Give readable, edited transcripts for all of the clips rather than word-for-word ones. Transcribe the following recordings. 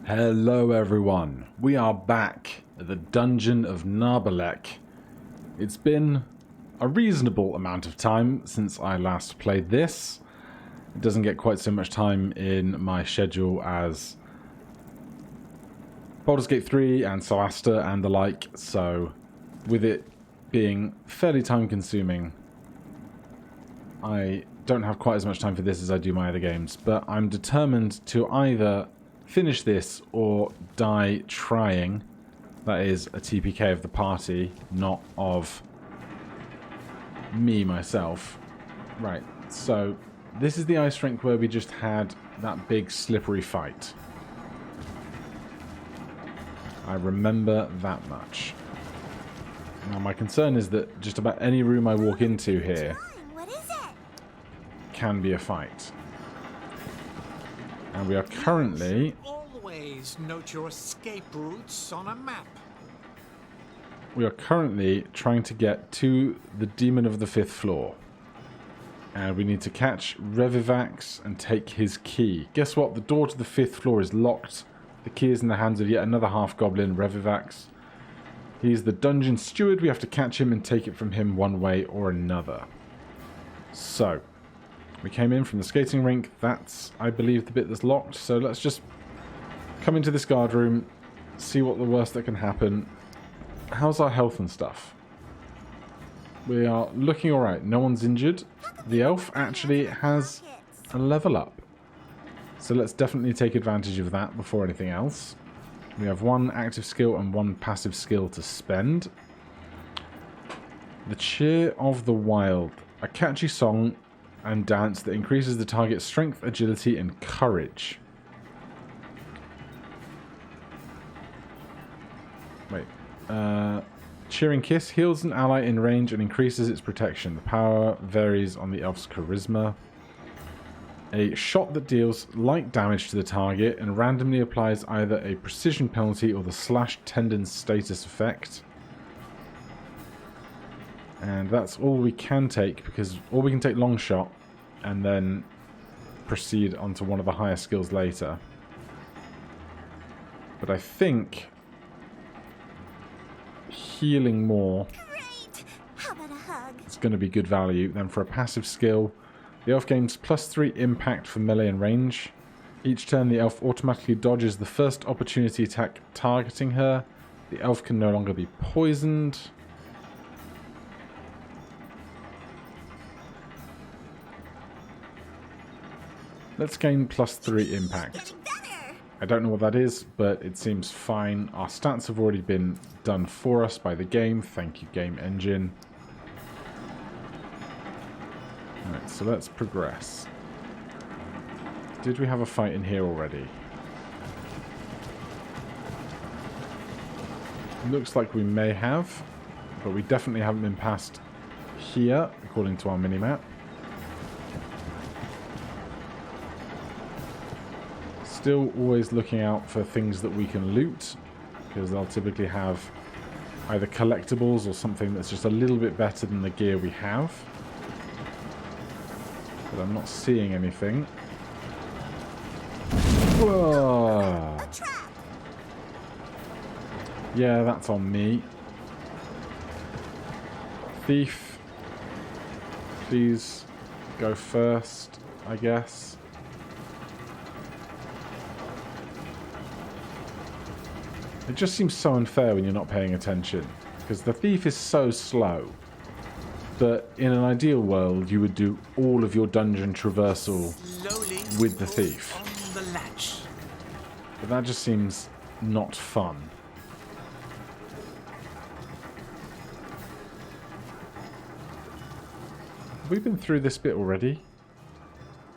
Hello everyone, we are back at the Dungeon of Naheulbeuk. It's been a reasonable amount of time since I last played this. It doesn't get quite so much time in my schedule as Baldur's Gate 3 and SOLASTA and the like, so with it being fairly time consuming, I don't have quite as much time for this as I do my other games, but I'm determined to either finish this or die trying. That is a TPK of the party, not of me myself. Right, so this is the ice rink where we just had that big slippery fight. I remember that much. Now my concern is that just about any room I walk into here can be a fight. And we are currently... Always note your escape routes on a map. We are currently trying to get to the Demon of the 5th floor. And we need to catch Revivax and take his key. Guess what? The door to the 5th floor is locked. The key is in the hands of yet another half-goblin, Revivax. He's the dungeon steward. We have to catch him and take it from him one way or another. So... we came in from the skating rink. That's, I believe, the bit that's locked. So let's just come into this guard room, see what the worst that can happen. How's our health and stuff? We are looking alright. No one's injured. The elf actually has a level up. So let's definitely take advantage of that before anything else. We have one active skill and one passive skill to spend. The Cheer of the Wild. A catchy song and dance that increases the target's strength, agility, and courage. Wait. Cheering Kiss heals an ally in range and increases its protection. The power varies on the elf's charisma. A shot that deals light damage to the target and randomly applies either a precision penalty or the slash tendon status effect. And that's all we can take, because or we can take long shot and then proceed onto one of the higher skills later. But I think healing more is going to be good value. Then for a passive skill, the elf gains +3 impact for melee and range. Each turn the elf automatically dodges the first opportunity attack targeting her. The elf can no longer be poisoned. Let's gain +3 impact. I don't know what that is, but it seems fine. Our stats have already been done for us by the game. Thank you, game engine. Alright, so let's progress. Did we have a fight in here already? Looks like we may have, but we definitely haven't been past here, according to our minimap. Still always looking out for things that we can loot, because they'll typically have either collectibles or something that's just a little bit better than the gear we have. But I'm not seeing anything. Whoa! Yeah, that's on me. Thief, please go first, I guess. It just seems so unfair when you're not paying attention, because the thief is so slow. But in an ideal world, you would do all of your dungeon traversal with the thief. On the latch. But that just seems not fun. Have we been through this bit already?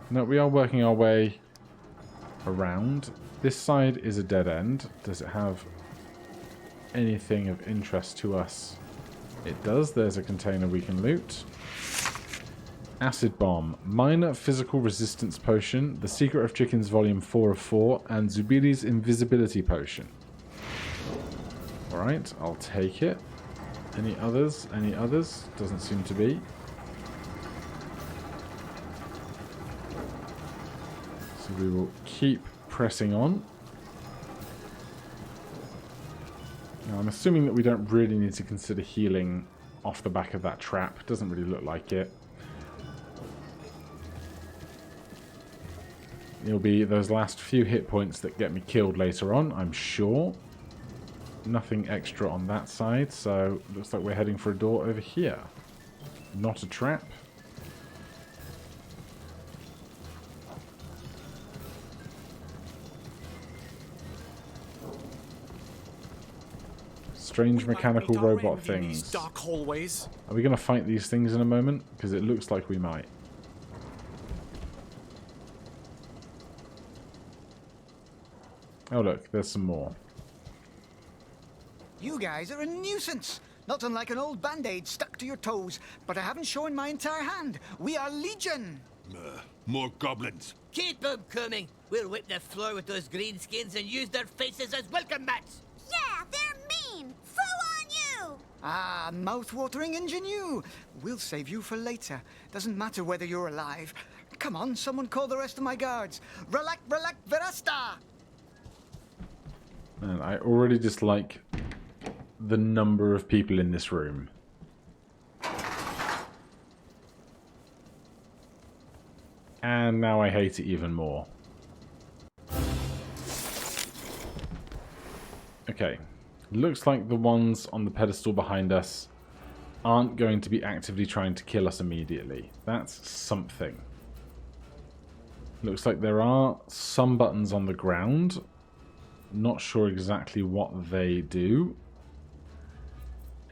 No, we are working our way around. This side is a dead end. Does it have anything of interest to us? It does. There's a container we can loot. Acid Bomb. Minor Physical Resistance Potion. The Secret of Chickens Volume 4 of 4. And Zubili's Invisibility Potion. Alright, I'll take it. Any others? Any others? Doesn't seem to be. So we will keep pressing on. Now, I'm assuming that we don't really need to consider healing off the back of that trap. Doesn't really look like it. It'll be those last few hit points that get me killed later on, I'm sure. Nothing extra on that side, so looks like we're heading for a door over here. Not a trap. Strange mechanical robot things. Dark hallways. Are we going to fight these things in a moment? Because it looks like we might. Oh look, there's some more. You guys are a nuisance. Not unlike an old band-aid stuck to your toes. But I haven't shown my entire hand. We are Legion. More goblins. Keep them coming. We'll whip the floor with those greenskins and use their faces as welcome mats. Yeah, they're mean. Foo on you. Ah, mouth-watering ingenue. We'll save you for later. Doesn't matter whether you're alive. Come on, someone call the rest of my guards. Relax, verasta. And I already dislike the number of people in this room. And now I hate it even more. Okay. Looks like the ones on the pedestal behind us aren't going to be actively trying to kill us immediately. That's something. Looks like there are some buttons on the ground. Not sure exactly what they do.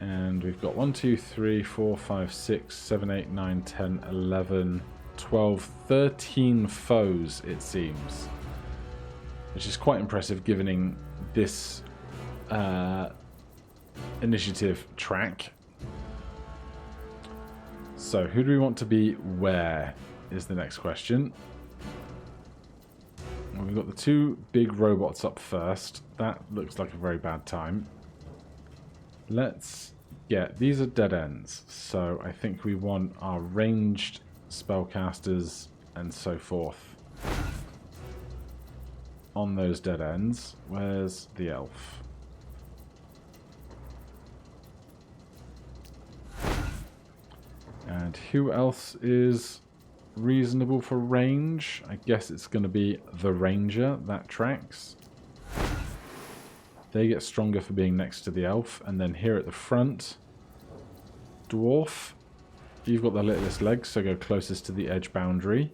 And we've got 1, 2, 3, 4, 5, 6, 7, 8, 9, 10, 11, 12, 13 foes, it seems. Which is quite impressive given this initiative track. So, who do we want to be where is the next question. Well, we've got the two big robots up first. That looks like a very bad time. Let's get... These are dead ends, so I think we want our ranged spellcasters and so forth on those dead ends. Where's the elf? And who else is reasonable for range? I guess it's going to be the ranger. That tracks. They get stronger for being next to the elf. And then here at the front, dwarf. You've got the littlest legs, so go closest to the edge boundary.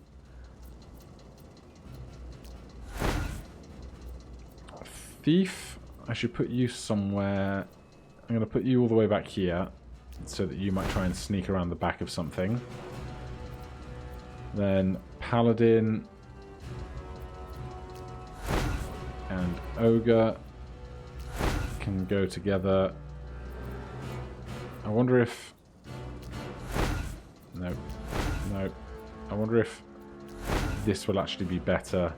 Thief, I should put you somewhere. I'm going to put you all the way back here so that you might try and sneak around the back of something. Then paladin and ogre can go together. I wonder if... No. I wonder if this will actually be better.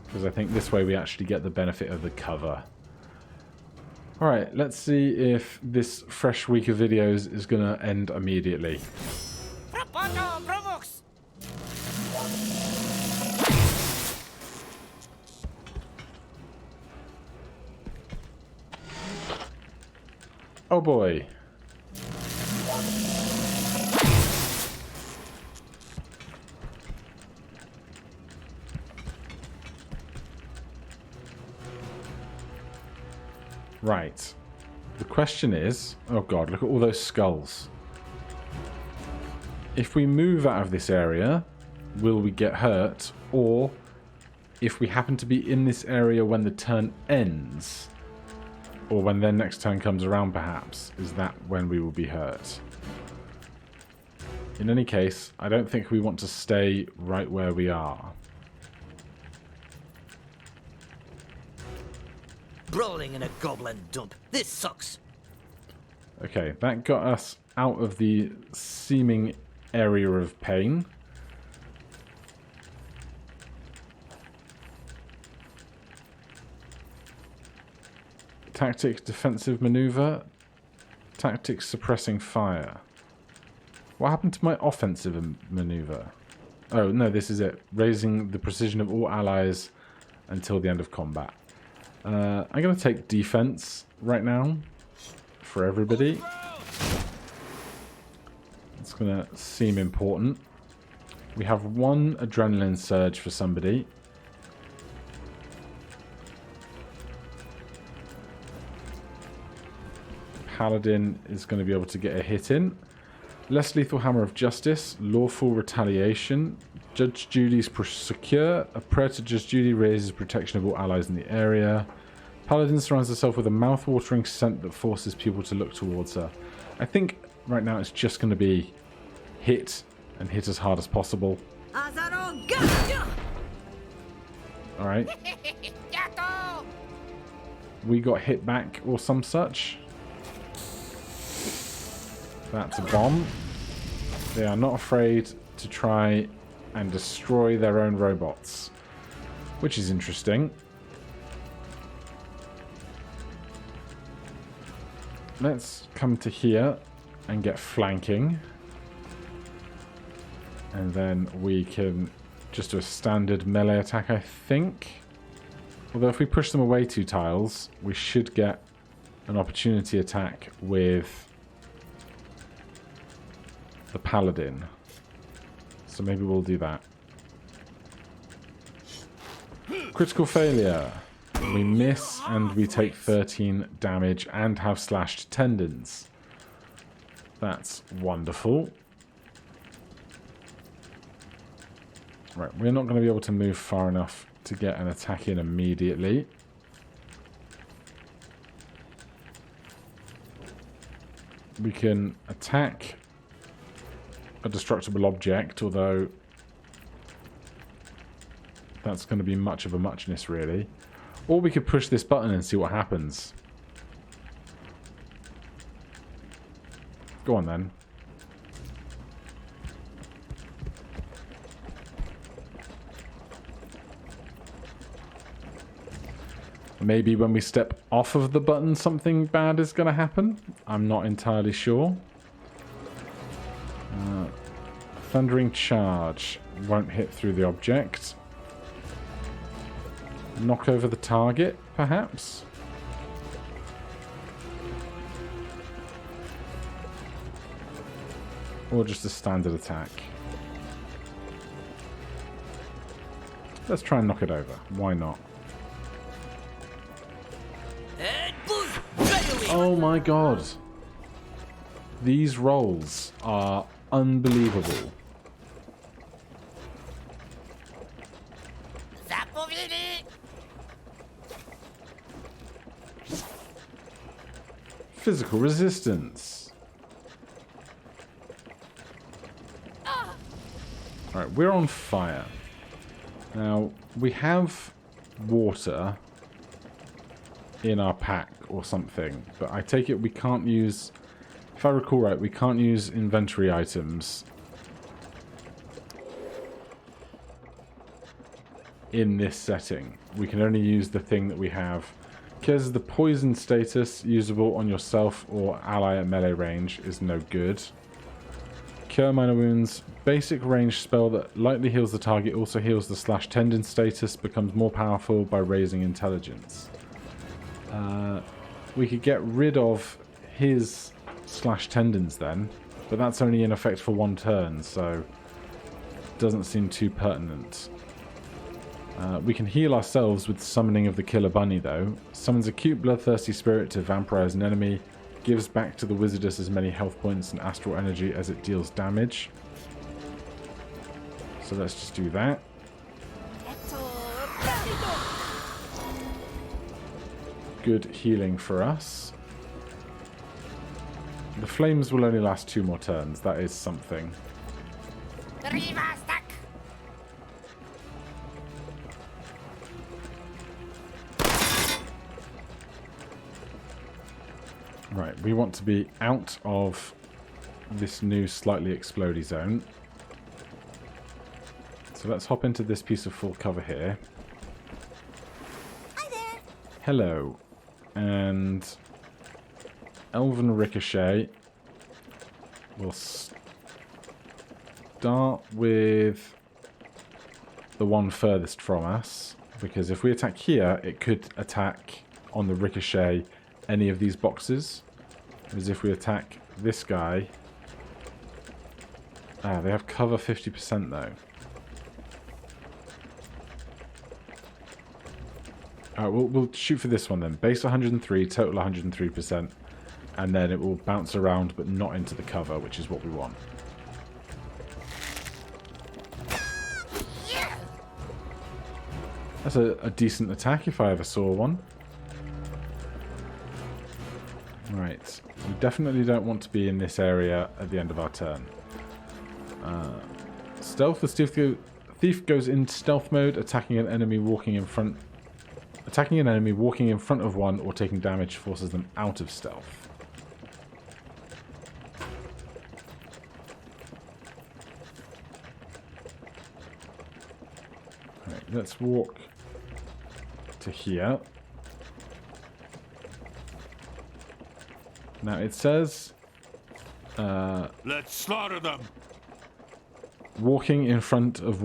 Because I think this way we actually get the benefit of the cover. Alright, let's see if this fresh week of videos is going to end immediately. Oh boy. Right. The question is... Oh god, look at all those skulls. If we move out of this area, will we get hurt? Or, if we happen to be in this area when the turn ends, or when their next turn comes around perhaps, is that when we will be hurt? In any case, I don't think we want to stay right where we are. Brawling in a goblin dump. This sucks. Okay, that got us out of the seeming area of pain. Tactics defensive maneuver. Tactics suppressing fire. What happened to my offensive maneuver? Oh, no, this is it. Raising the precision of all allies until the end of combat. I'm going to take defense right now for everybody. It's going to seem important. We have one adrenaline surge for somebody. Paladin is going to be able to get a hit in. Less lethal hammer of justice, lawful retaliation, Judge Judy's secure, a prayer to Judge Judy raises protection of all allies in the area. Paladin surrounds herself with a mouth-watering scent that forces people to look towards her. I think right now it's just going to be hit and hit as hard as possible. Alright. We got hit back or some such. That's a bomb. They are not afraid to try and destroy their own robots, which is interesting. Let's come to here and get flanking. And then we can just do a standard melee attack, I think. Although if we push them away 2 tiles, we should get an opportunity attack with the Paladin. So maybe we'll do that. Critical failure. We miss and we take 13 damage and have slashed tendons. That's wonderful. Right, we're not going to be able to move far enough to get an attack in immediately. We can attack a destructible object, although that's going to be much of a muchness, really. Or we could push this button and see what happens. Go on, then. Maybe when we step off of the button, something bad is going to happen. I'm not entirely sure. Thundering charge. Won't hit through the object. Knock over the target, perhaps? Or just a standard attack. Let's try and knock it over. Why not? Oh my god. These rolls are unbelievable. Physical resistance. Alright, we're on fire. Now, we have water in our pack or something, but I take it we can't use, if I recall right, we can't use inventory items in this setting. We can only use the thing that we have. Because the poison status usable on yourself or ally at melee range is no good. Cure minor wounds. Basic range spell that lightly heals the target, also heals the slash tendon status, becomes more powerful by raising intelligence. We could get rid of his slash tendons then, but that's only in effect for 1 turn, so doesn't seem too pertinent. We can heal ourselves with summoning of the Killer Bunny, though. Summons a cute bloodthirsty spirit to vampirize an enemy. Gives back to the wizardess as many health points and astral energy as it deals damage. So let's just do that. Good healing for us. The flames will only last 2 more turns. That is something. Right, we want to be out of this new slightly explodey zone. So let's hop into this piece of full cover here. Hi there. Hello. And Elven Ricochet. We'll start with the one furthest from us. Because if we attack here, it could attack on the ricochet any of these boxes. Whereas if we attack this guy... Ah, they have cover 50% though. Alright, we'll shoot for this one then. Base 103, total 103%. And then it will bounce around but not into the cover, which is what we want. That's a decent attack if I ever saw one. Right. We definitely don't want to be in this area at the end of our turn. Stealth. The thief goes into stealth mode, attacking an enemy walking in front. Attacking an enemy walking in front of one or taking damage forces them out of stealth. Right, let's walk to here. Now it says Let's slaughter them. walking in front of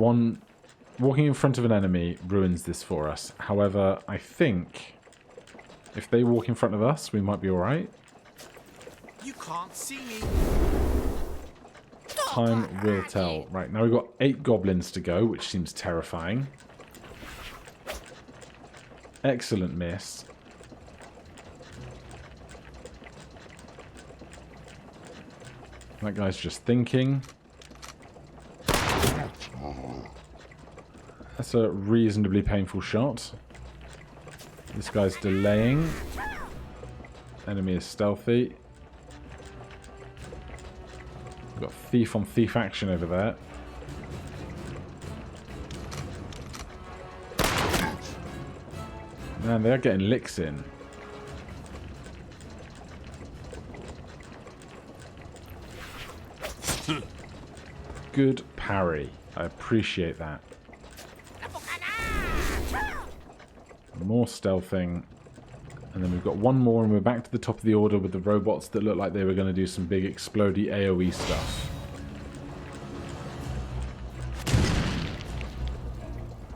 an enemy ruins this for us. However, I think if they walk in front of us, we might be alright. You can't see me. Time will tell. Right, now we've got 8 goblins to go, which seems terrifying. Excellent miss. That guy's just thinking. That's a reasonably painful shot. This guy's delaying. Enemy is stealthy. We've got thief on thief action over there. Man, they're getting licks in. Good parry. I appreciate that. More stealthing. And then we've got one more and we're back to the top of the order with the robots that look like they were going to do some big explodey AoE stuff.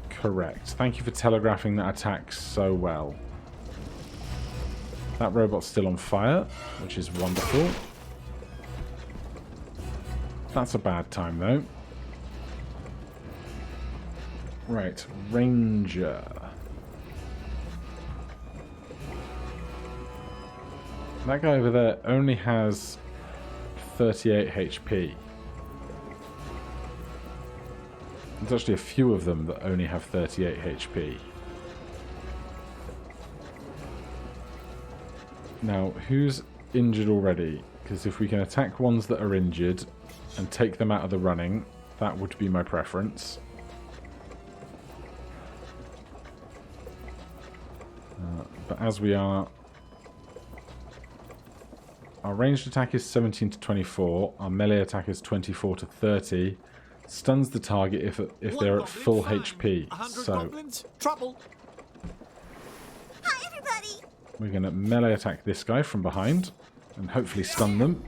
Correct. Thank you for telegraphing that attack so well. That robot's still on fire, which is wonderful. That's a bad time though. Right, Ranger. That guy over there only has 38 HP. There's actually a few of them that only have 38 HP. Now, who's injured already? Because if we can attack ones that are injured and take them out of the running, that would be my preference. But as we are... Our ranged attack is 17 to 24. Our melee attack is 24 to 30. Stuns the target if they're at full HP. So goblins? Trouble. Hi, everybody. we're going to melee attack this guy from behind and hopefully stun them.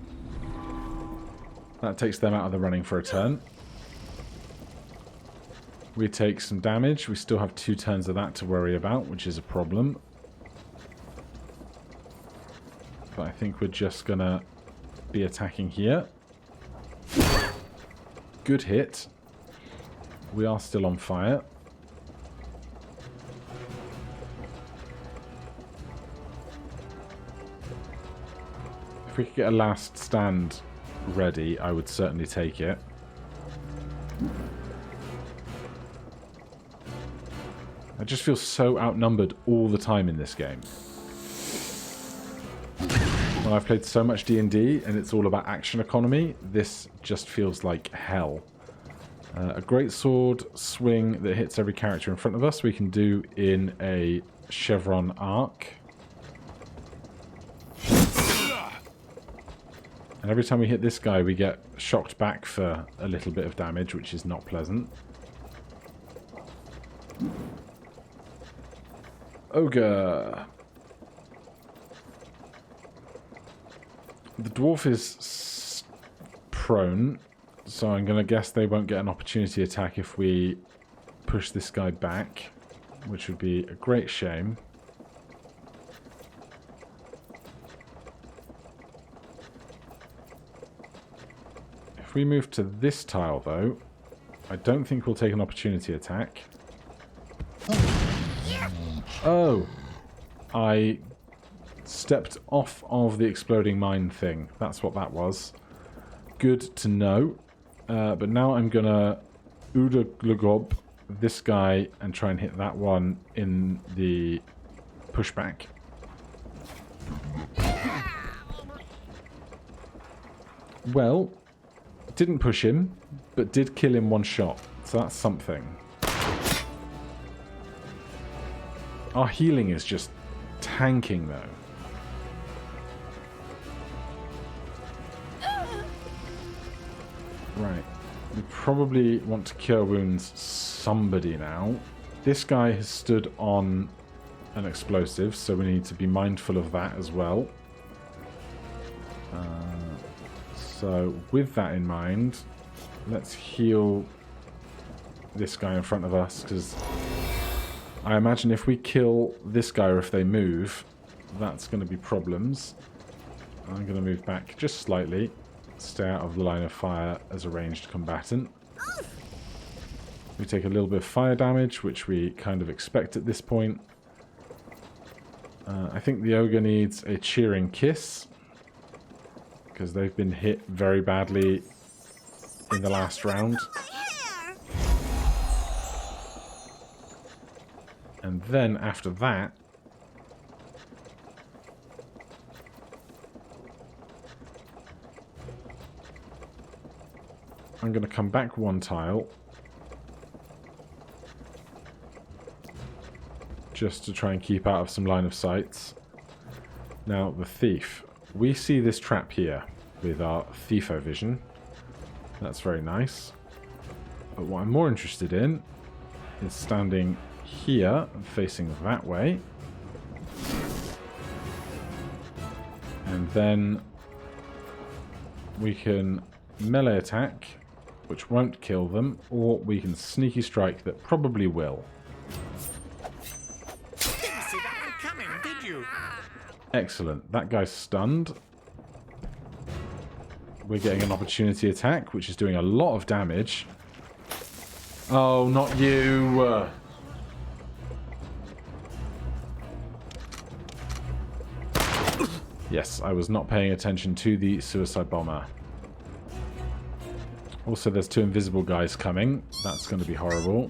That takes them out of the running for a turn. We take some damage. We still have 2 turns of that to worry about, which is a problem. But I think we're just going to be attacking here. Good hit. We are still on fire. If we could get a last stand ready, I would certainly take it. I just feel so outnumbered all the time in this game. When I've played so much D&D and it's all about action economy, this just feels like hell. A great sword swing that hits every character in front of us we can do in a chevron arc. And every time we hit this guy we get shocked back for a little bit of damage, which is not pleasant. Ogre. The dwarf is prone, so I'm going to guess they won't get an opportunity attack if we push this guy back. which would be a great shame. If we move to this tile, though, I don't think we'll take an opportunity attack. Oh! I stepped off of the exploding mine thing. That's what that was. Good to know. But now I'm gonna Uda Glugob this guy and try and hit that one in the pushback. Well, didn't push him, but did kill him one shot. So that's something. Our healing is just tanking, though. Right. We probably want to cure wounds somebody now. This guy has stood on an explosive, so we need to be mindful of that as well. So with that in mind, let's heal this guy in front of us, because I imagine if we kill this guy or if they move, that's going to be problems. I'm going to move back just slightly. Stay out of the line of fire as a ranged combatant. We take a little bit of fire damage, which we kind of expect at this point. I think the ogre needs a cheering kiss, because they've been hit very badly in the last round. And then after that, I'm going to come back one tile just to try and keep out of some line of sights. Now, the thief. We see this trap here with our thiefo vision. That's very nice. But what I'm more interested in is standing here and facing that way. And then we can melee attack, which won't kill them, or we can sneaky strike that probably will. Didn't see that one coming, did you? Excellent. That guy's stunned. We're getting an opportunity attack, which is doing a lot of damage. Oh, not you! Yes, I was not paying attention to the suicide bomber. Also, there's two invisible guys coming. That's going to be horrible.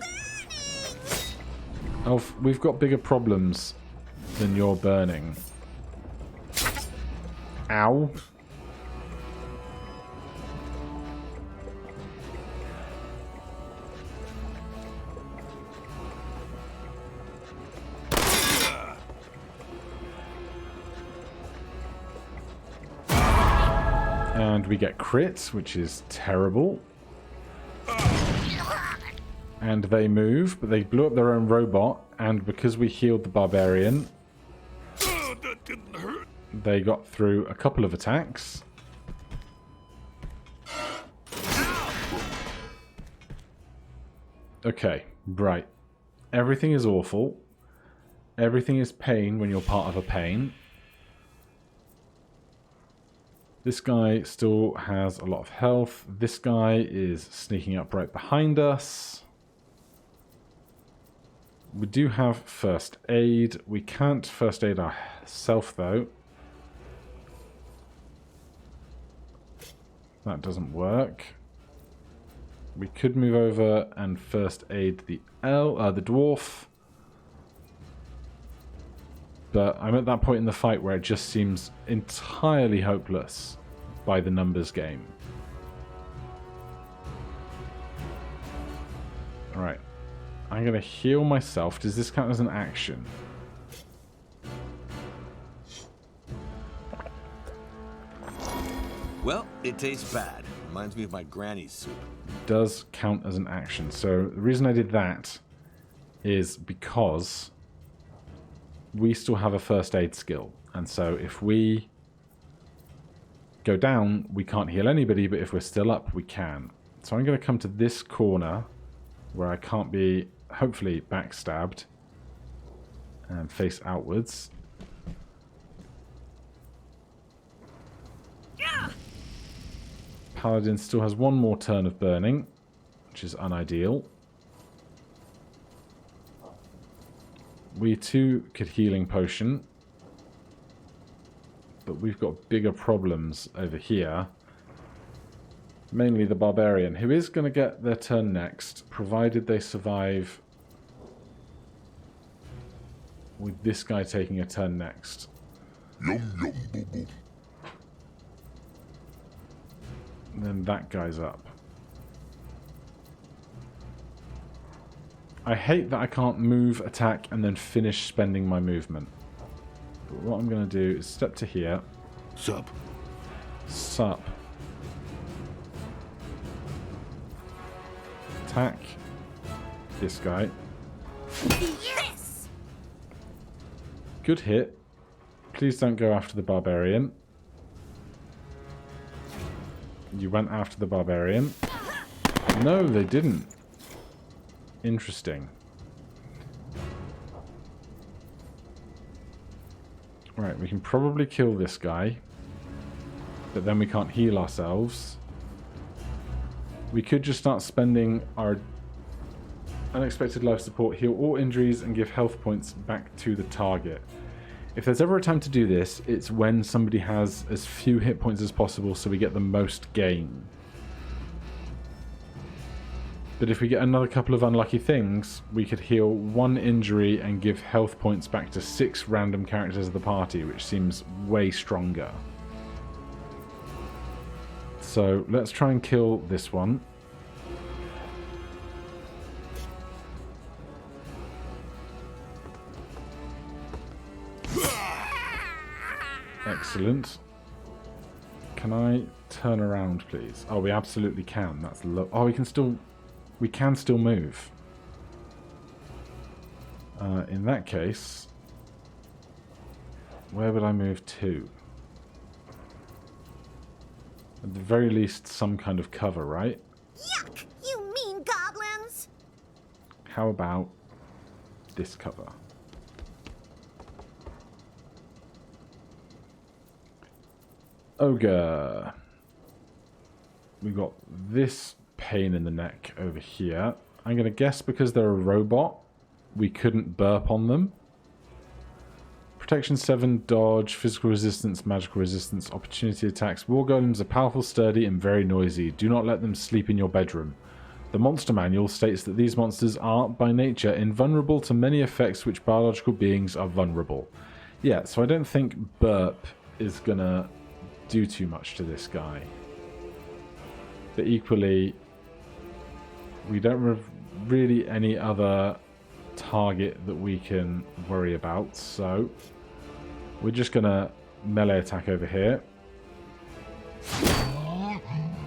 Oh, we've got bigger problems than your burning. Ow. And we get crits, which is terrible. And they move, but they blew up their own robot, and because we healed the barbarian, That didn't hurt. they got through a couple of attacks. Okay, right. Everything is awful. Everything is pain when you're part of a pain. This guy still has a lot of health. This guy is sneaking up right behind us. We do have first aid. We can't first aid ourselves, though. That doesn't work. We could move over and first aid the dwarf. But I'm at that point in the fight where it just seems entirely hopeless by the numbers game. Alright. I'm going to heal myself. Does this count as an action? Well, it tastes bad. Reminds me of my granny's soup. Does count as an action. So the reason I did that is because we still have a first aid skill. And so if we go down, we can't heal anybody, but if we're still up, we can. So I'm going to come to this corner where I can't be, hopefully, backstabbed. and face outwards. Paladin still has one more turn of burning, which is unideal. We too could healing potion, but we've got bigger problems over here. Mainly the barbarian, who is going to get their turn next, provided they survive with this guy taking a turn next. Yum yum boo boo. Then that guy's up. I hate that I can't move, attack, and then finish spending my movement. But what I'm going to do is step to here. Sup. Sup. Attack this guy. Yes! Good hit. Please don't go after the barbarian. You went after the barbarian. No, they didn't. Interesting. Right, we can probably kill this guy. But then we can't heal ourselves. We could just start spending our unexpected life support, heal all injuries, and give health points back to the target. If there's ever a time to do this, it's when somebody has as few hit points as possible so we get the most gain. But if we get another couple of unlucky things, we could heal 1 injury and give health points back to 6 random characters of the party, which seems way stronger. So let's try and kill this one. Excellent. Can I turn around, please? Oh, we absolutely can. That's low. Oh, we can still move. In that case, where would I move to? At the very least, some kind of cover, right? Yuck! You mean goblins! How about this cover? Ogre. We got this pain in the neck over here. I'm going to guess because they're a robot, we couldn't burp on them. Protection 7, dodge, physical resistance, magical resistance, opportunity attacks. War golems are powerful, sturdy, and very noisy. Do not let them sleep in your bedroom. The monster manual states that these monsters are, by nature, invulnerable to many effects which biological beings are vulnerable. Yeah, so I don't think burp is going to do too much to this guy. But equally, we don't have really any other target that we can worry about, so we're just gonna melee attack over here.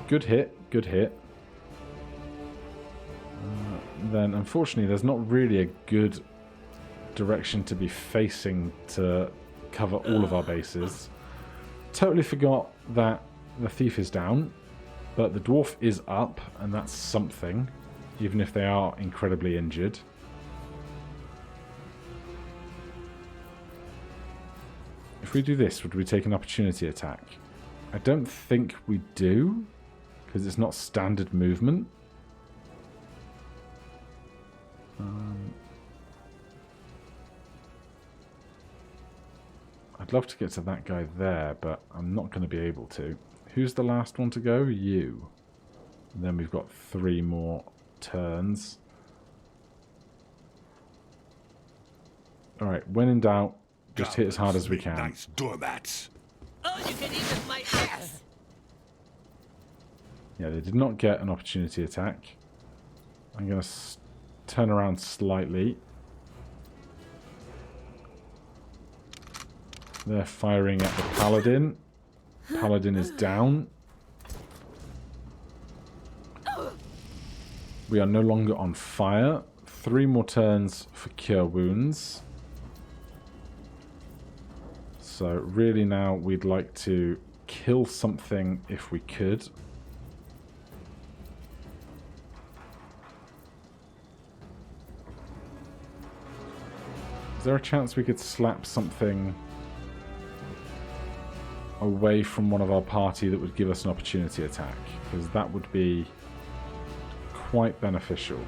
Good hit, good hit. Then unfortunately there's not really a good direction to be facing to cover all of our bases. Totally forgot that the thief is down, but the dwarf is up, and that's something, even if they are incredibly injured. If we do this, would we take an opportunity attack? I don't think we do, because it's not standard movement. I'd love to get to that guy there, but I'm not going to be able to. Who's the last one to go? You. And then we've got 3 more turns. Alright, when in doubt, just hit as hard as we can. Nice doormats. All you can eat is my ass! Yeah, they did not get an opportunity attack. I'm going to turn around slightly. They're firing at the paladin. Paladin is down. We are no longer on fire. 3 more turns for cure wounds. So really now we'd like to kill something if we could. Is there a chance we could slap something away from one of our party that would give us an opportunity attack? Because that would be quite beneficial.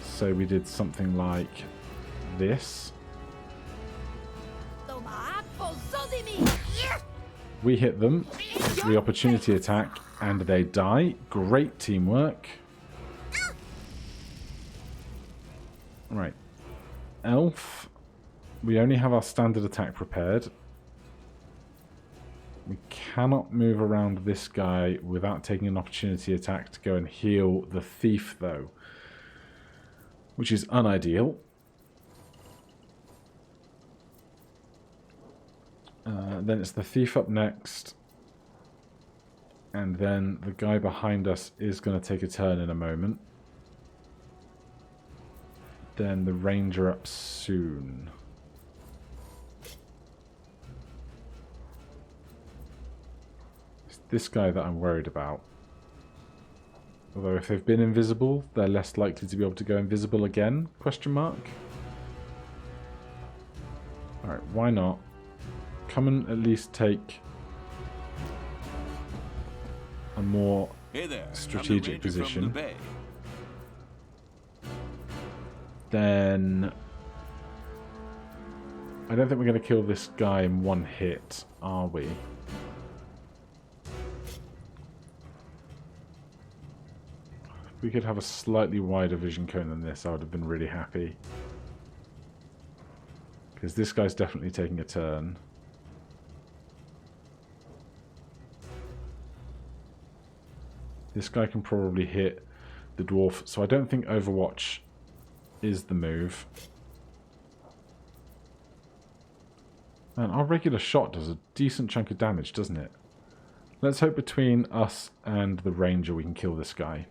So we did something like this. We hit them, the opportunity attack, and they die. Great teamwork. Right. Elf. We only have our standard attack prepared. We cannot move around this guy without taking an opportunity attack to go and heal the thief, though. Which is unideal. Then it's the thief up next. And then the guy behind us is going to take a turn in a moment. Then the ranger up soon. It's this guy that I'm worried about. Although if they've been invisible, they're less likely to be able to go invisible again? Question mark. Alright, why not? Come and at least take a more strategic position. Then I don't think we're going to kill this guy in one hit, are we? If we could have a slightly wider vision cone than this, I would have been really happy. Because this guy's definitely taking a turn. This guy can probably hit the dwarf, so I don't think Overwatch is the move. And our regular shot does a decent chunk of damage, doesn't it? Let's hope between us and the ranger we can kill this guy.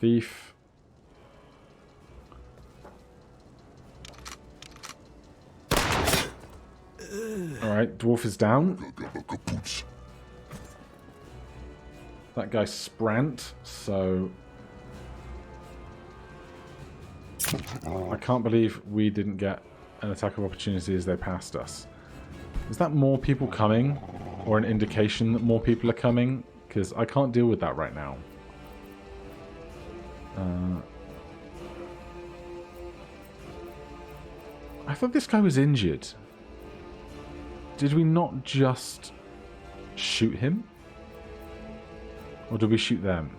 Thief. Alright, dwarf is down. That guy sprant, so I can't believe we didn't get an attack of opportunity as they passed us. Is that more people coming? Or an indication that more people are coming? Because I can't deal with that right now. I thought this guy was injured. Did we not just shoot him? Or did we shoot them?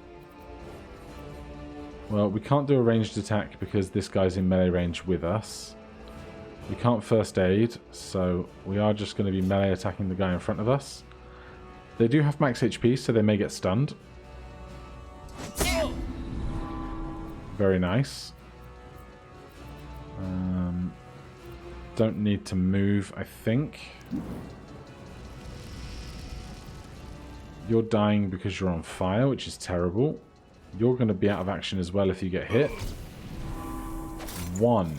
Well, we can't do a ranged attack because this guy's in melee range with us. We can't first aid, so we are just going to be melee attacking the guy in front of us. They do have max HP, so they may get stunned. Very nice. Don't need to move, I think. You're dying because you're on fire, which is terrible. You're going to be out of action as well if you get hit. 1.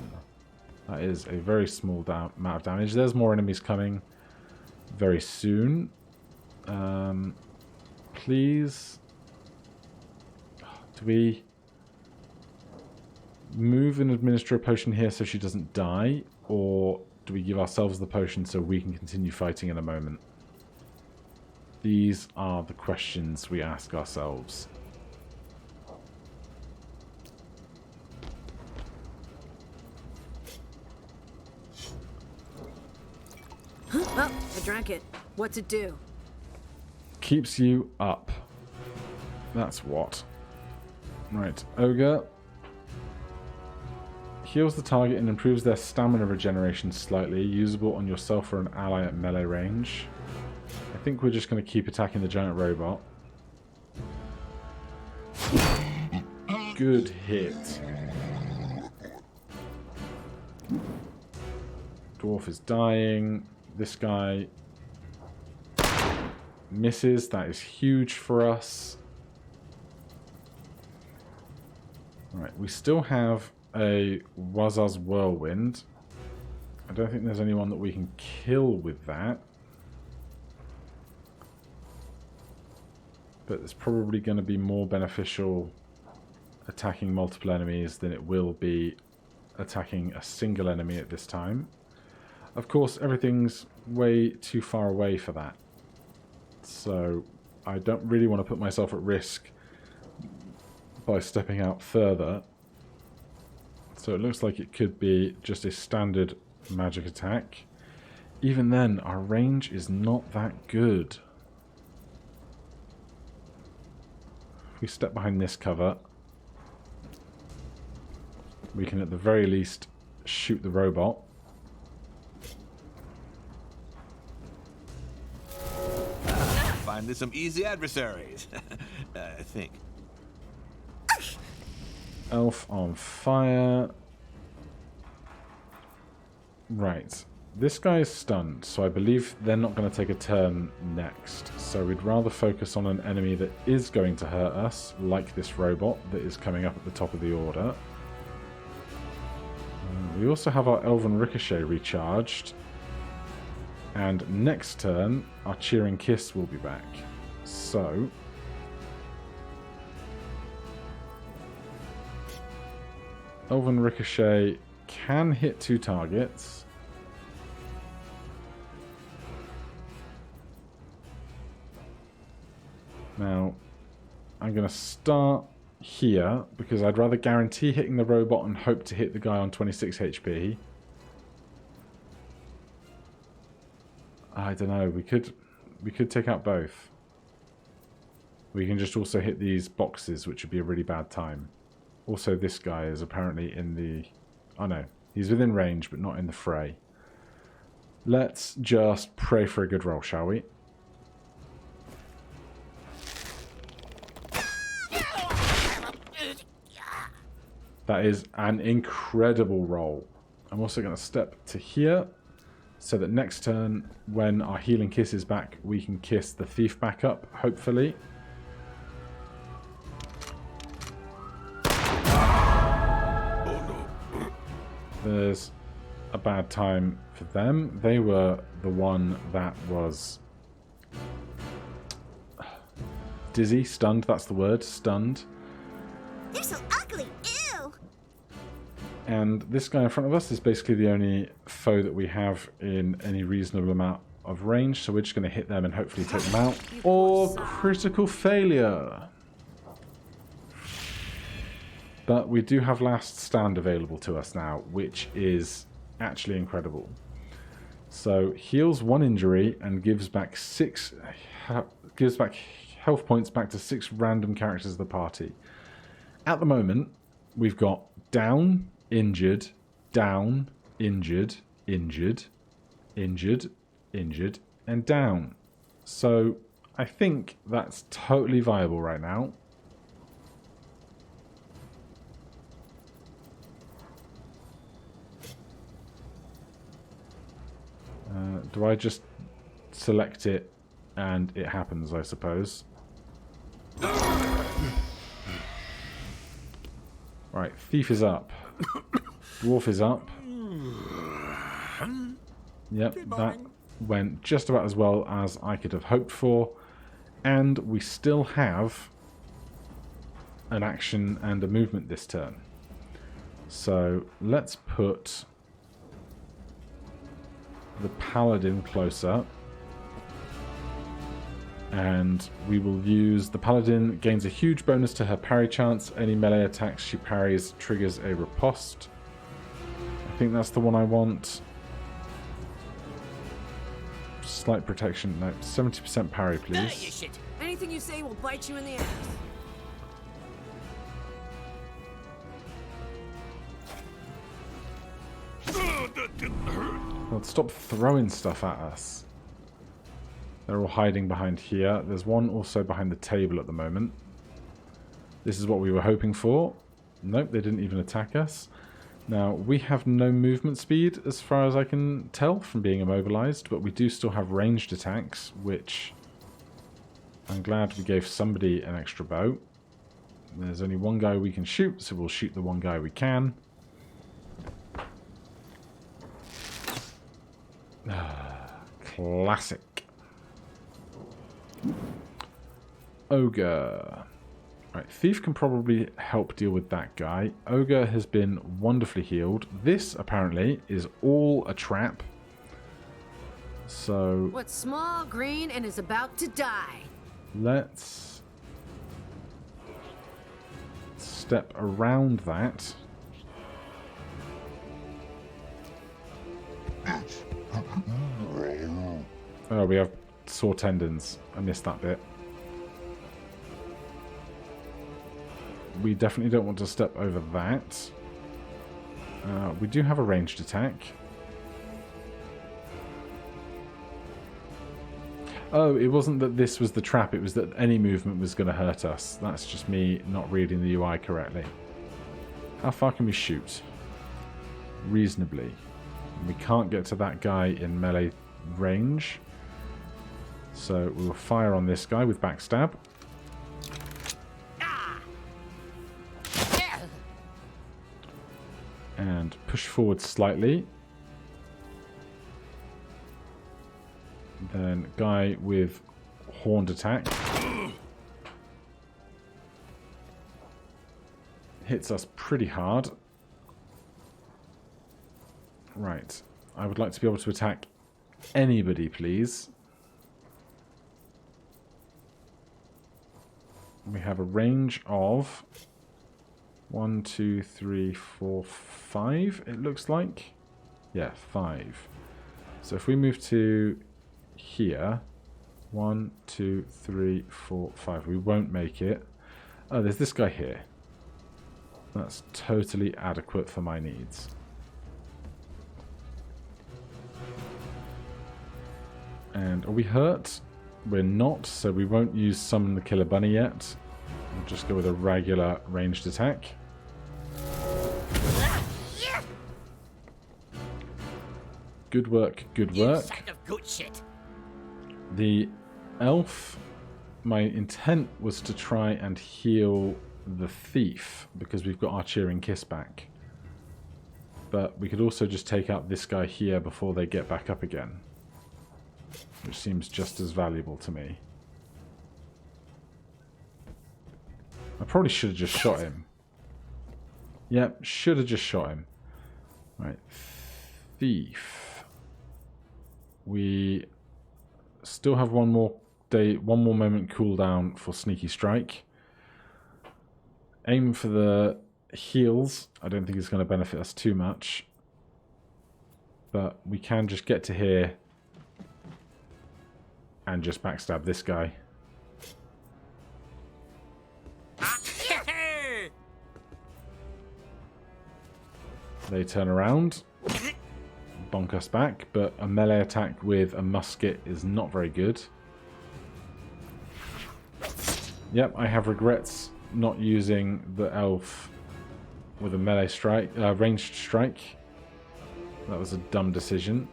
That is a very small amount of damage. There's more enemies coming very soon. Please. Do we move and administer a potion here so she doesn't die? Or do we give ourselves the potion so we can continue fighting in a moment? These are the questions we ask ourselves. Oh, I drank it. What's it do? Keeps you up. That's what. Right, Ogre. Heals the target and improves their stamina regeneration slightly, usable on yourself or an ally at melee range. I think we're just going to keep attacking the giant robot. Good hit. Dwarf is dying. This guy misses. That is huge for us. Alright, we still have a Wazaz Whirlwind. I don't think there's anyone that we can kill with that. but it's probably going to be more beneficial attacking multiple enemies than it will be attacking a single enemy at this time. Of course, everything's way too far away for that. So I don't really want to put myself at risk by stepping out further. So it looks like it could be just a standard magic attack. Even then, our range is not that good. If we step behind this cover, we can at the very least shoot the robot. Finally some easy adversaries. I think. Elf on fire. Right. This guy is stunned, so I believe they're not going to take a turn next. So we'd rather focus on an enemy that is going to hurt us, like this robot that is coming up at the top of the order. We also have our Elven Ricochet recharged. And next turn, our Cheering Kiss will be back. So Elven Ricochet can hit 2 targets. Now, I'm going to start here because I'd rather guarantee hitting the robot and hope to hit the guy on 26 HP. I don't know, we could take out both. We can just also hit these boxes, which would be a really bad time. Also, this guy is apparently in the... Oh no, he's within range, but not in the fray. Let's just pray for a good roll, shall we? That is an incredible roll. I'm also going to step to here, so that next turn, when our Healing Kiss is back, we can kiss the thief back up, hopefully. There's a bad time for them. They were the one that was dizzy, stunned, that's the word, stunned. They're so ugly. Ew. And this guy in front of us is basically the only foe that we have in any reasonable amount of range, so we're just going to hit them and hopefully take them out. Or critical failure. But we do have Last Stand available to us now, which is actually incredible. So heals 1 injury and gives back health points back to 6 random characters of the party. At the moment, we've got down, injured, down, injured, injured, injured, injured, and down. So I think that's totally viable right now. Do I just select it and it happens, I suppose? Right, Thief is up. Dwarf is up. Yep, that went just about as well as I could have hoped for. And we still have an action and a movement this turn. So let's put the Paladin closer. And we will use... The Paladin gains a huge bonus to her parry chance. Any melee attacks she parries triggers a riposte. I think that's the one I want. Slight protection. No, 70% parry, There you please. shit. Anything you say will bite you in the ass. Well, stop throwing stuff at us. They're all hiding behind here. There's one also behind the table at the moment. This is what we were hoping for. Nope, they didn't even attack us. Now, we have no movement speed as far as I can tell from being immobilized, but we do still have ranged attacks, which I'm glad we gave somebody an extra bow. There's only one guy we can shoot, so we'll shoot the one guy we can. Classic. Ogre. Right, Thief can probably help deal with that guy. Ogre has been wonderfully healed. This, apparently, is all a trap. So... What's small, green, and is about to die? let's step around that. Oh, we have sore tendons. I missed that bit. We definitely don't want to step over that. We do have a ranged attack. Oh, it wasn't that this was the trap, it was that any movement was going to hurt us. That's just me not reading the UI correctly. How far can we shoot? Reasonably. We can't get to that guy in melee range. So we will fire on this guy with backstab. And push forward slightly. Then guy with horned attack. Hits us pretty hard. Right. I would like to be able to attack anybody, please. We have a range of 1, 2, 3, 4, 5, it looks like. Yeah, 5. So if we move to here, 1, 2, 3, 4, 5, we won't make it. Oh, there's this guy here. That's totally adequate for my needs. And are we hurt? We're not, so we won't use Summon the Killer Bunny yet. We'll just go with a regular ranged attack. Good work, good work. Sack of goat shit. The elf, my intent was to try and heal the thief because we've got our Cheering Kiss back. But we could also just take out this guy here before they get back up again, which seems just as valuable to me. I probably should have just shot him. Yep, should have just shot him. Right, thief. We still have one more moment cooldown for Sneaky Strike. Aim for the heals. I don't think it's going to benefit us too much. But we can just get to here and just backstab this guy. They turn around, bonk us back, but a melee attack with a musket is not very good. Yep, I have regrets not using the elf with a melee strike, ranged strike. That was a dumb decision.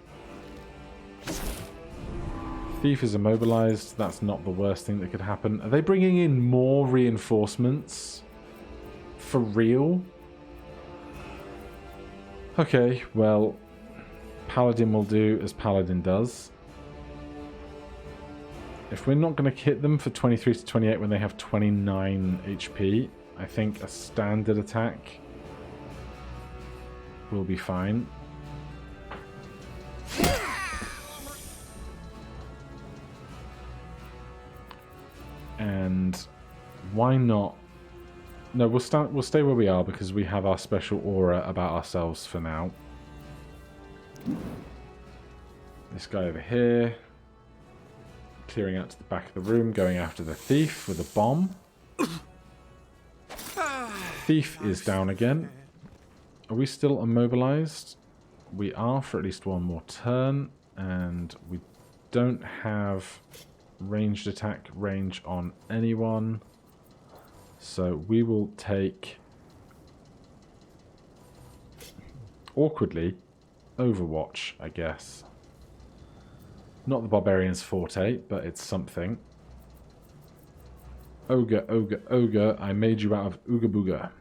Thief is immobilized. That's not the worst thing that could happen. Are they bringing in more reinforcements? For real? Okay, well, Paladin will do as Paladin does. If we're not going to hit them for 23 to 28 when they have 29 HP, I think a standard attack will be fine. And why not? No, we'll stay where we are because we have our special aura about ourselves for now. This guy over here, clearing out to the back of the room, going after the thief with a bomb. Thief is down again. Are we still immobilized? We are for at least one more turn, and we don't have ranged attack range on anyone. So we will take, awkwardly, Overwatch, I guess. Not the Barbarian's forte, but it's something. Ogre, ogre, ogre, I made you out of Ooga Booga.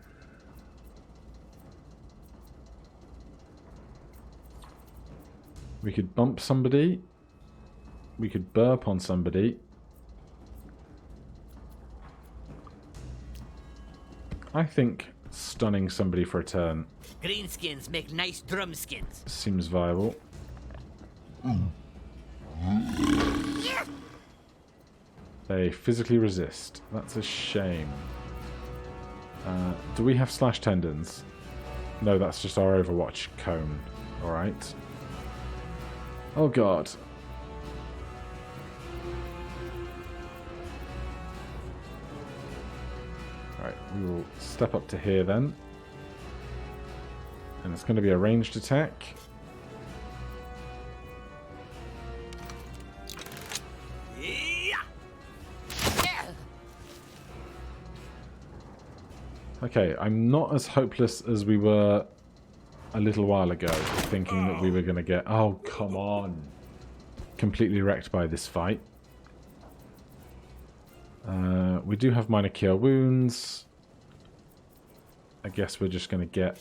We could bump somebody. We could burp on somebody. I think stunning somebody for a turn Greenskins make nice drum skins. seems viable. They physically resist. That's a shame. Do we have slash tendons? No, that's just our Overwatch cone. Alright. Oh god. Alright, we will step up to here then. And it's going to be a ranged attack. Okay, I'm not as hopeless as we were a little while ago, thinking that we were going to get... Oh, come on. Completely wrecked by this fight. We do have minor cure wounds. I guess we're just going to get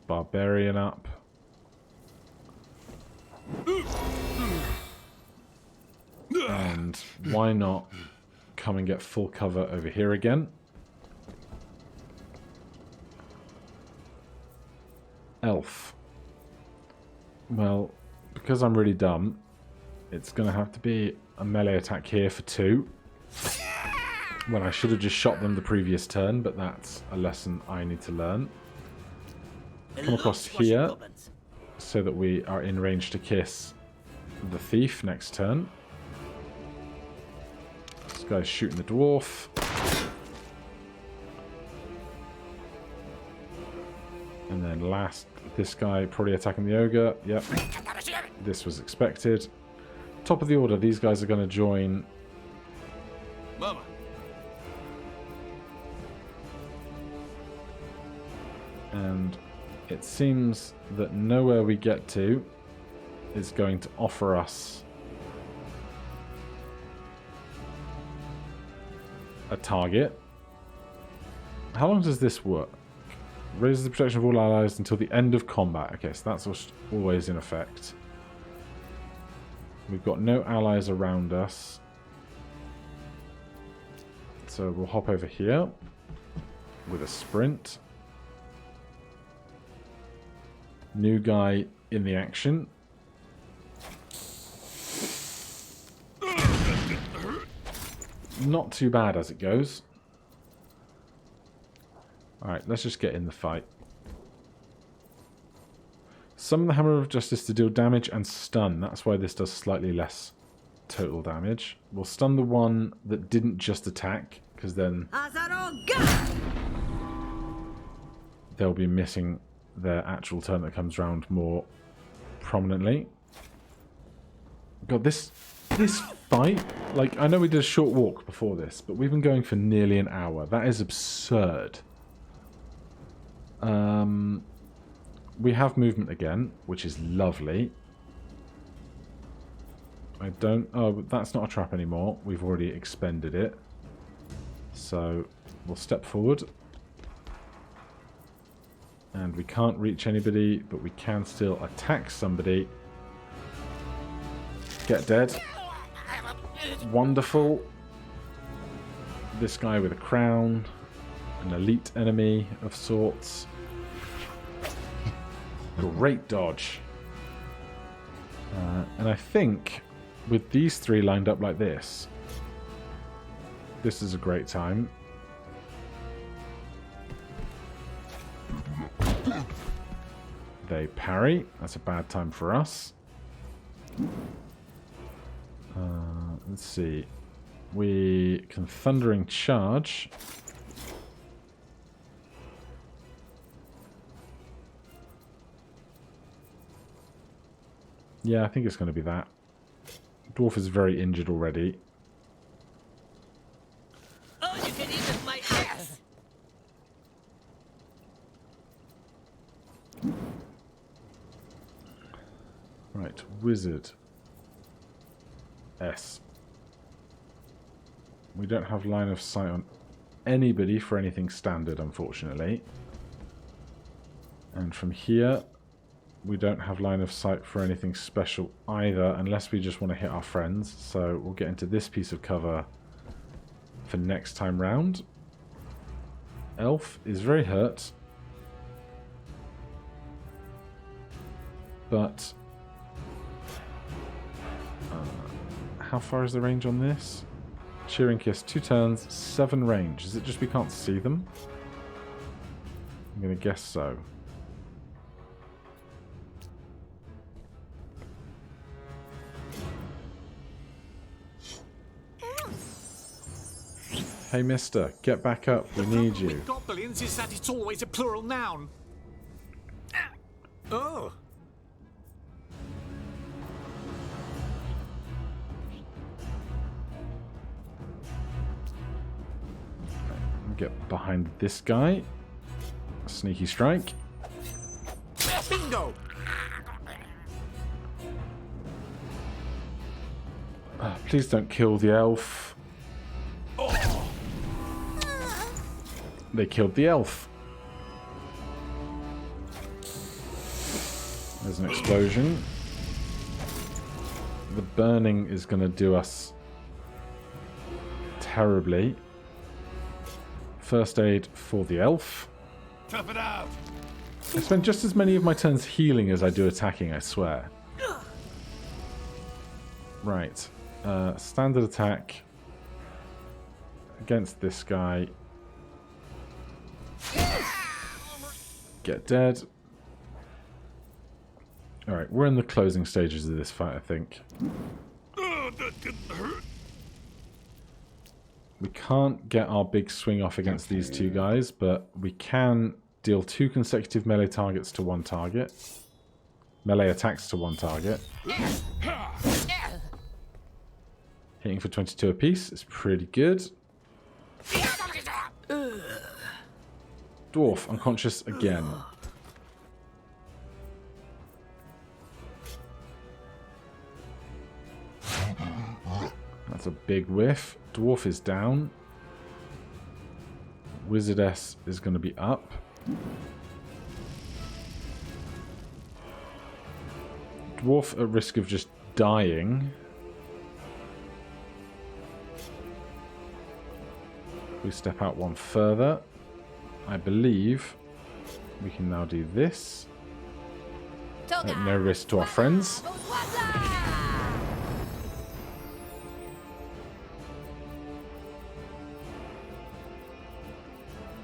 Barbarian up. And why not come and get full cover over here again? Elf. Well, because I'm really dumb, it's going to have to be a melee attack here for 2. When I should have just shot them the previous turn, but that's a lesson I need to learn. Come across here so that we are in range to kiss the thief next turn. This guy's shooting the dwarf. And then last, this guy probably attacking the ogre. Yep. This was expected. Top of the order, these guys are going to join. Mama. And it seems that nowhere we get to is going to offer us a target. How long does this work? Raises the protection of all allies until the end of combat. Okay, so that's always in effect. We've got no allies around us. So we'll hop over here with a sprint. New guy in the action. Not too bad as it goes. Alright, let's just get in the fight. Summon the Hammer of Justice to deal damage and stun. That's why this does slightly less total damage. We'll stun the one that didn't just attack, because then they'll be missing their actual turn that comes round more prominently. God, this fight, like, I know we did a short walk before this, but we've been going for nearly an hour. That is absurd. We have movement again, which is lovely. I don't... Oh, that's not a trap anymore. We've already expended it. So, we'll step forward. And we can't reach anybody, but we can still attack somebody. Get dead. Wonderful. This guy with a crown. An elite enemy of sorts. Great dodge. And I think with these three lined up like this, this is a great time. They parry. That's a bad time for us. Let's see. We can Thundering Charge. Yeah, I think it's going to be that. Dwarf is very injured already. Oh, you can eat with my ass! Right, Wizard. S. We don't have line of sight on anybody for anything standard, unfortunately. And from here, we don't have line of sight for anything special either, unless we just want to hit our friends. So we'll get into this piece of cover for next time round. Elf is very hurt. But... how far is the range on this? Cheering Kiss, 2 turns, 7 range. Is it just we can't see them? I'm going to guess so. Hey, mister, get back up. We need you. With goblins is that it's always a plural noun. Oh. Get behind this guy. Sneaky strike. Bingo! Please don't kill the elf. They killed the elf. There's an explosion. The burning is going to do us terribly. First aid for the elf. Tough it out. I spend just as many of my turns healing as I do attacking, I swear. Right. Standard attack against this guy. Get dead. Alright, we're in the closing stages of this fight, I think. Oh, that didn't hurt. We can't get our big swing off against these two guys, but we can deal 2 consecutive melee targets to 1 target. Melee attacks to 1 target. Hitting for 22 apiece is pretty good. Dwarf, unconscious again. That's a big whiff. Dwarf is down. Wizardess is going to be up. Dwarf at risk of just dying. We step out 1 further. I believe we can now do this. At no risk to our friends.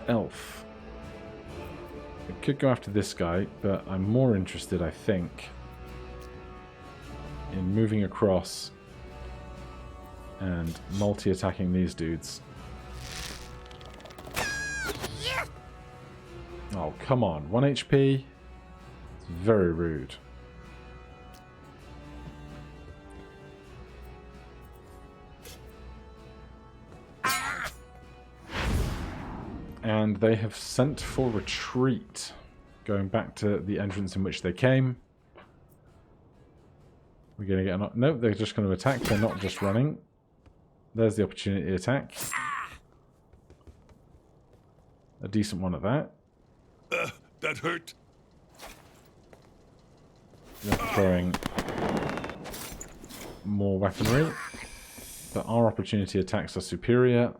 Elf. I could go after this guy, but I'm more interested, I think, in moving across and multi-attacking these dudes. Oh, come on. 1 HP? It's very rude. And they have sent for retreat, going back to the entrance in which they came. We're going to get an... Nope, they're just going to attack. They're not just running. There's the opportunity attack. A decent one at that. That hurt. They're throwing more weaponry. But our opportunity attacks are superior.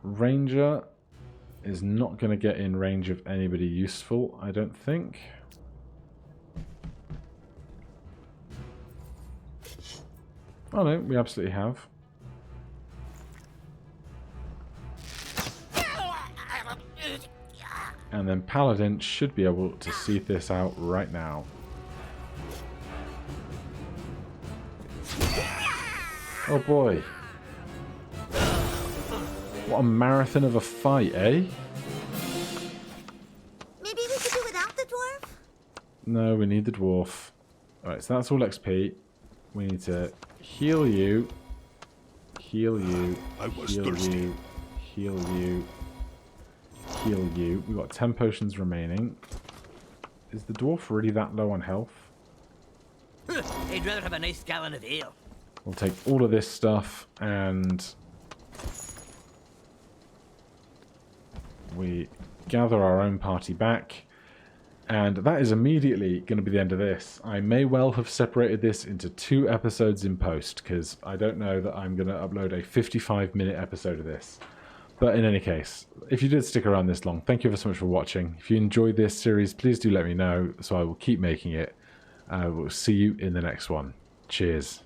Ranger is not going to get in range of anybody useful, I don't think. Oh no, we absolutely have. And then Paladin should be able to see this out right now. Oh boy. What a marathon of a fight, eh? Maybe we could do without the dwarf? No, we need the dwarf. Alright, so that's all XP. We need to heal you. Heal you. I was Heal thirsty. you. Heal you. Heal you. We've got 10 potions remaining. Is the dwarf really that low on health? I'd rather have a nice gallon of ale. We'll take all of this stuff and we gather our own party back. And that is immediately going to be the end of this. I may well have separated this into 2 episodes in post, because I don't know that I'm going to upload a 55-minute episode of this. But in any case, if you did stick around this long, thank you ever so much for watching. If you enjoyed this series, please do let me know so I will keep making it. We'll see you in the next one. Cheers.